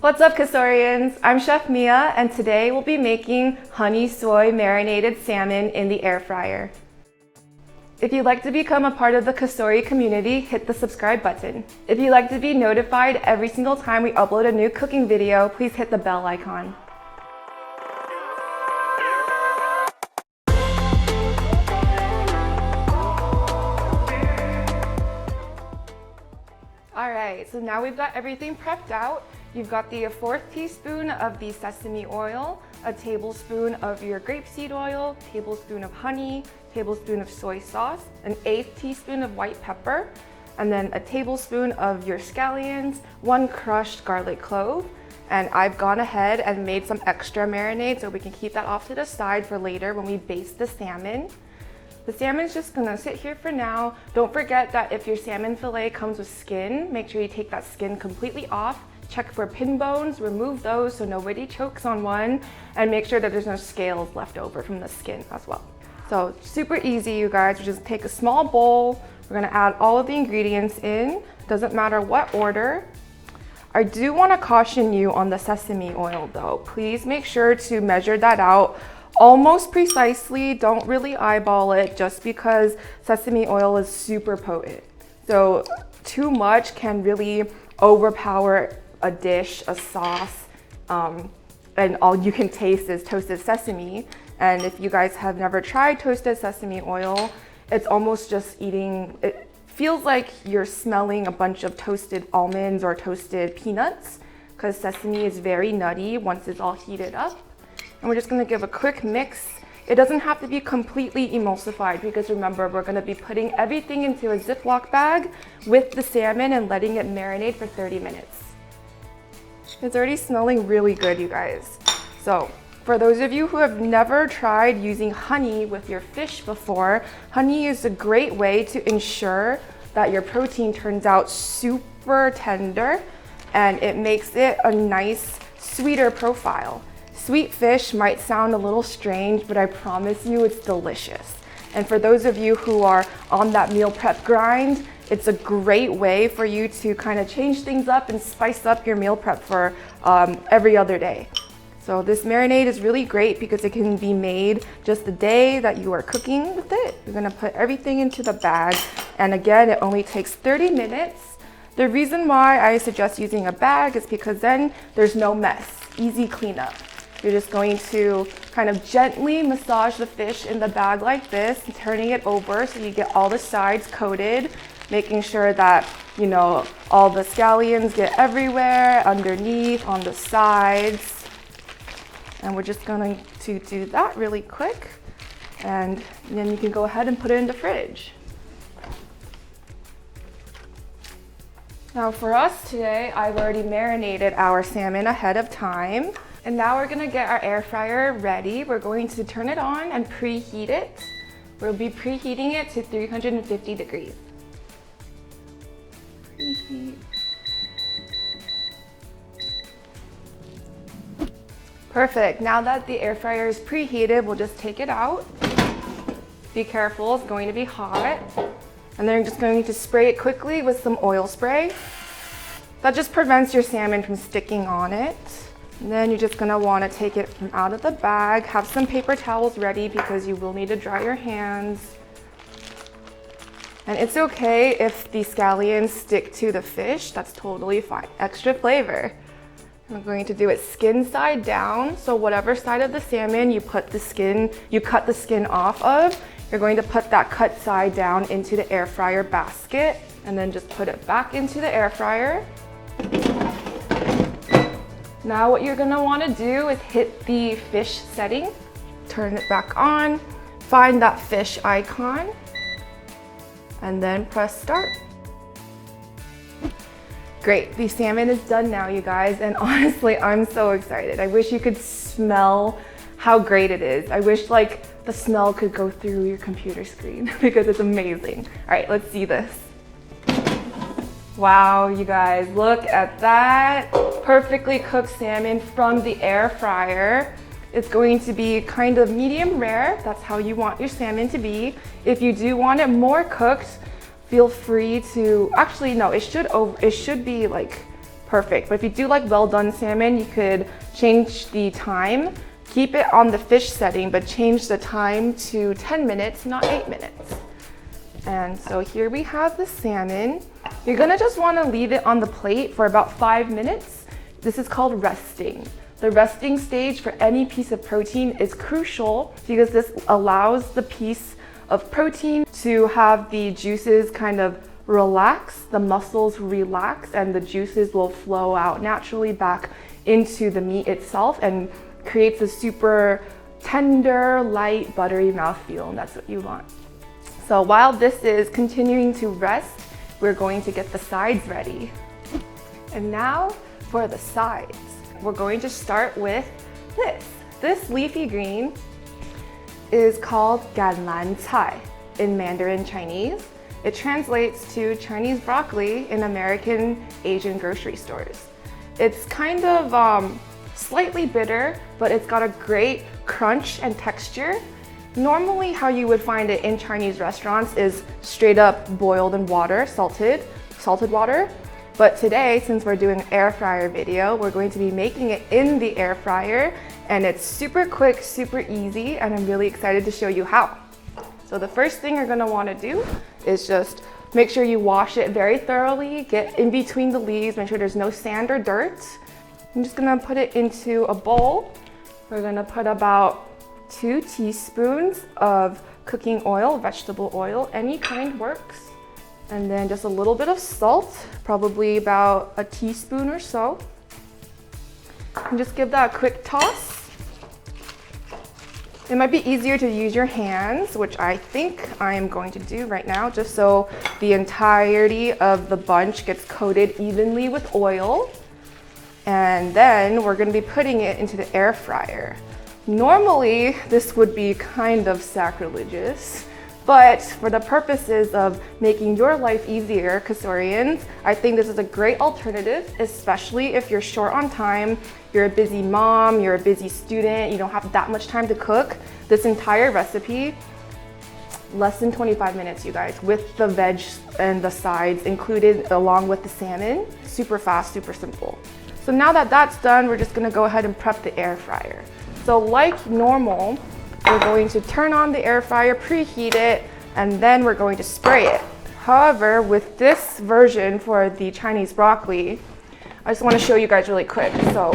What's up, Cosorians? I'm Chef Mia, and today we'll be making honey soy marinated salmon in the air fryer. If you'd like to become a part of the Cosori community, hit the subscribe button. If you'd like to be notified every single time we upload a new cooking video, please hit the bell icon. Alright, so now we've got everything prepped out. You've got the 1/4 teaspoon of the sesame oil, a tablespoon of your grapeseed oil, tablespoon of honey, tablespoon of soy sauce, an 1/8 teaspoon of white pepper, and then a tablespoon of your scallions, 1 crushed garlic clove. And I've gone ahead and made some extra marinade so we can keep that off to the side for later when we baste the salmon. The salmon's just gonna sit here for now. Don't forget that if your salmon fillet comes with skin, make sure you take that skin completely off. Check for pin bones, remove those so nobody chokes on one, and make sure that there's no scales left over from the skin as well. So super easy, you guys. We just take a small bowl. We're gonna add all of the ingredients in. Doesn't matter what order. I do wanna caution you on the sesame oil though. Please make sure to measure that out almost precisely. Don't really eyeball it just because sesame oil is super potent. So too much can really overpower a dish, a sauce, and all you can taste is toasted sesame. And if you guys have never tried toasted sesame oil, it's almost just eating, it feels like you're smelling a bunch of toasted almonds or toasted peanuts because sesame is very nutty once it's all heated up. And we're just gonna give a quick mix. It doesn't have to be completely emulsified because remember, we're gonna be putting everything into a Ziploc bag with the salmon and letting it marinate for 30 minutes. It's already smelling really good, you guys. So for those of you who have never tried using honey with your fish before, honey is a great way to ensure that your protein turns out super tender and it makes it a nice, sweeter profile. Sweet fish might sound a little strange, but I promise you it's delicious. And for those of you who are on that meal prep grind, it's a great way for you to kind of change things up and spice up your meal prep for every other day. So this marinade is really great because it can be made just the day that you are cooking with it. You're gonna put everything into the bag. And again, it only takes 30 minutes. The reason why I suggest using a bag is because then there's no mess, easy cleanup. You're just going to kind of gently massage the fish in the bag like this, turning it over so you get all the sides coated, making sure that, you know, all the scallions get everywhere, underneath, on the sides. And we're just going to do that really quick. And then you can go ahead and put it in the fridge. Now for us today, I've already marinated our salmon ahead of time. And now we're gonna get our air fryer ready. We're going to turn it on and preheat it. We'll be preheating it to 350 degrees. Preheat. Perfect. Now that the air fryer is preheated, we'll just take it out. Be careful, it's going to be hot. And then you're just going to spray it quickly with some oil spray. That just prevents your salmon from sticking on it. And then you're just gonna wanna take it from out of the bag. Have some paper towels ready because you will need to dry your hands. And it's okay if the scallions stick to the fish, that's totally fine. Extra flavor. I'm going to do it skin side down. So whatever side of the salmon you cut the skin off of, you're going to put that cut side down into the air fryer basket and then just put it back into the air fryer. Now what you're gonna wanna do is hit the fish setting, turn it back on, find that fish icon, and then press start. Great, the salmon is done now, you guys, and honestly, I'm so excited. I wish you could smell how great it is. I wish like the smell could go through your computer screen because it's amazing. All right, let's see this. Wow, you guys, look at that. Perfectly cooked salmon from the air fryer. It's going to be kind of medium rare. That's how you want your salmon to be. If you do want it more cooked, feel free to, actually no, it should be like perfect. But if you do like well done salmon, you could change the time, keep it on the fish setting, but change the time to 10 minutes, not 8 minutes. And so here we have the salmon. You're gonna just wanna leave it on the plate for about 5 minutes. This is called resting. The resting stage for any piece of protein is crucial because this allows the piece of protein to have the juices kind of relax, the muscles relax, and the juices will flow out naturally back into the meat itself and creates a super tender, light, buttery mouthfeel, and that's what you want. So while this is continuing to rest, we're going to get the sides ready. And now for the sides. We're going to start with this. This leafy green is called ganlan cai in Mandarin Chinese. It translates to Chinese broccoli in American Asian grocery stores. It's kind of slightly bitter, but it's got a great crunch and texture. Normally how you would find it in Chinese restaurants is straight up boiled in water, salted water. But today, since we're doing an air fryer video, we're going to be making it in the air fryer, and it's super quick, super easy, and I'm really excited to show you how. So the first thing you're gonna wanna do is just make sure you wash it very thoroughly, get in between the leaves, make sure there's no sand or dirt. I'm just gonna put it into a bowl. We're gonna put about 2 teaspoons of cooking oil, vegetable oil, any kind works. And then just a little bit of salt, probably about a teaspoon or so. And just give that a quick toss. It might be easier to use your hands, which I think I am going to do right now, just so the entirety of the bunch gets coated evenly with oil. And then we're gonna be putting it into the air fryer. Normally, this would be kind of sacrilegious, but for the purposes of making your life easier, Cosorians, I think this is a great alternative, especially if you're short on time, you're a busy mom, you're a busy student, you don't have that much time to cook. This entire recipe, less than 25 minutes, you guys, with the veg and the sides included along with the salmon. Super fast, super simple. So now that that's done, we're just gonna go ahead and prep the air fryer. So like normal, we're going to turn on the air fryer, preheat it, and then we're going to spray it. However, with this version for the Chinese broccoli, I just want to show you guys really quick. So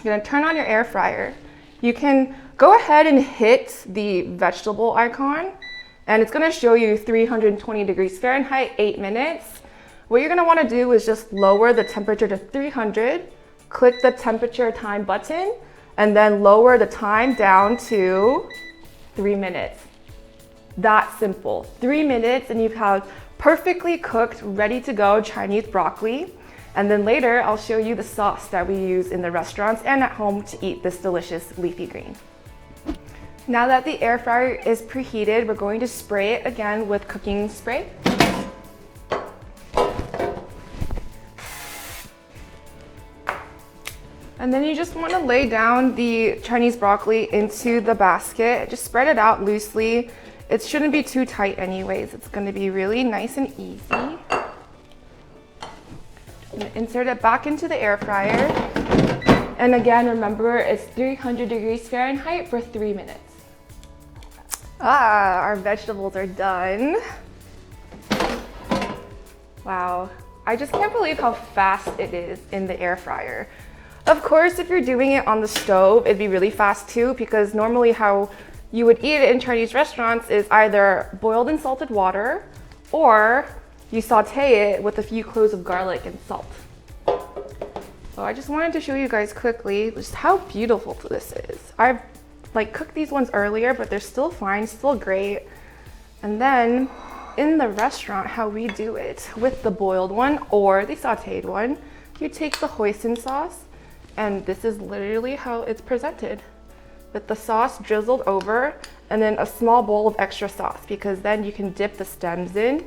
you're going to turn on your air fryer. You can go ahead and hit the vegetable icon, and it's going to show you 320 degrees Fahrenheit, 8 minutes. What you're going to want to do is just lower the temperature to 300, click the temperature time button, and then lower the time down to 3 minutes. That simple. 3 minutes and you have perfectly cooked, ready to go Chinese broccoli. And then later I'll show you the sauce that we use in the restaurants and at home to eat this delicious leafy green. Now that the air fryer is preheated, we're going to spray it again with cooking spray. And then you just want to lay down the Chinese broccoli into the basket. Just spread it out loosely. It shouldn't be too tight anyways. It's going to be really nice and easy. And insert it back into the air fryer. And again, remember it's 300 degrees Fahrenheit for 3 minutes. Our vegetables are done. Wow, I just can't believe how fast it is in the air fryer. Of course, if you're doing it on the stove, it'd be really fast too, because normally how you would eat it in Chinese restaurants is either boiled in salted water or you saute it with a few cloves of garlic and salt. So I just wanted to show you guys quickly just how beautiful this is. I've cooked these ones earlier, but they're still fine, still great. And then in the restaurant, how we do it with the boiled one or the sauteed one, you take the hoisin sauce, and this is literally how it's presented, with the sauce drizzled over and then a small bowl of extra sauce, because then you can dip the stems in,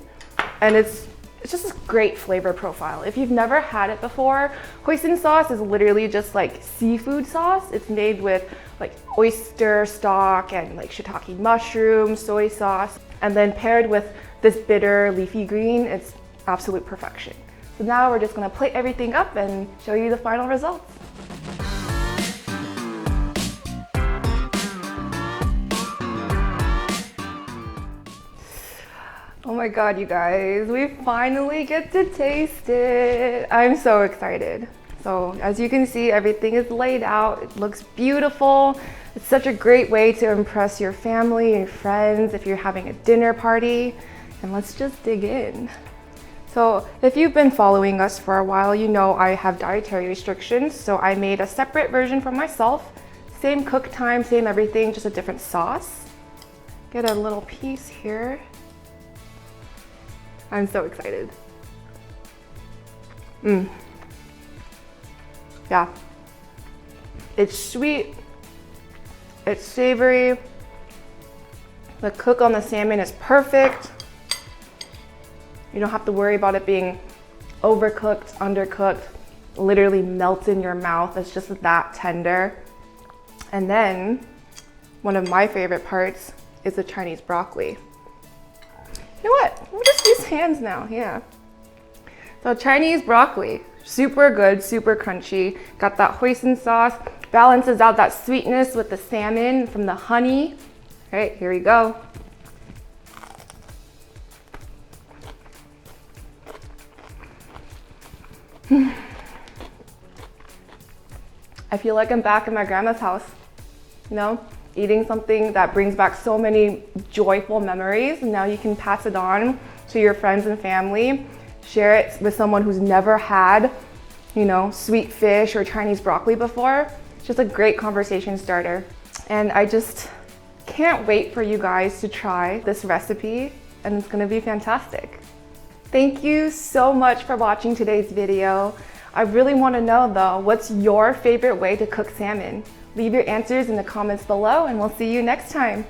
and it's just a great flavor profile. If you've never had it before, hoisin sauce is literally just like seafood sauce. It's made with like oyster stock and like shiitake mushroom, soy sauce, and then paired with this bitter leafy green, it's absolute perfection. So now we're just gonna plate everything up and show you the final results. Oh my God, you guys, we finally get to taste it. I'm so excited. So as you can see, everything is laid out. It looks beautiful. It's such a great way to impress your family and friends if you're having a dinner party. And let's just dig in. So if you've been following us for a while, you know I have dietary restrictions. So I made a separate version for myself. Same cook time, same everything, just a different sauce. Get a little piece here. I'm so excited. Yeah, it's sweet, it's savory, the cook on the salmon is perfect. You don't have to worry about it being overcooked, undercooked, literally melts in your mouth. It's just that tender. And then, one of my favorite parts is the Chinese broccoli. You know what, we'll just use hands now, yeah. So Chinese broccoli. Super good, super crunchy. Got that hoisin sauce, balances out that sweetness with the salmon from the honey. All right, here we go. I feel like I'm back in my grandma's house, you know, eating something that brings back so many joyful memories. And now you can pass it on to your friends and family. Share it with someone who's never had, you know, sweet fish or Chinese broccoli before. It's just a great conversation starter. And I just can't wait for you guys to try this recipe, and it's gonna be fantastic. Thank you so much for watching today's video. I really wanna know though, what's your favorite way to cook salmon? Leave your answers in the comments below and we'll see you next time.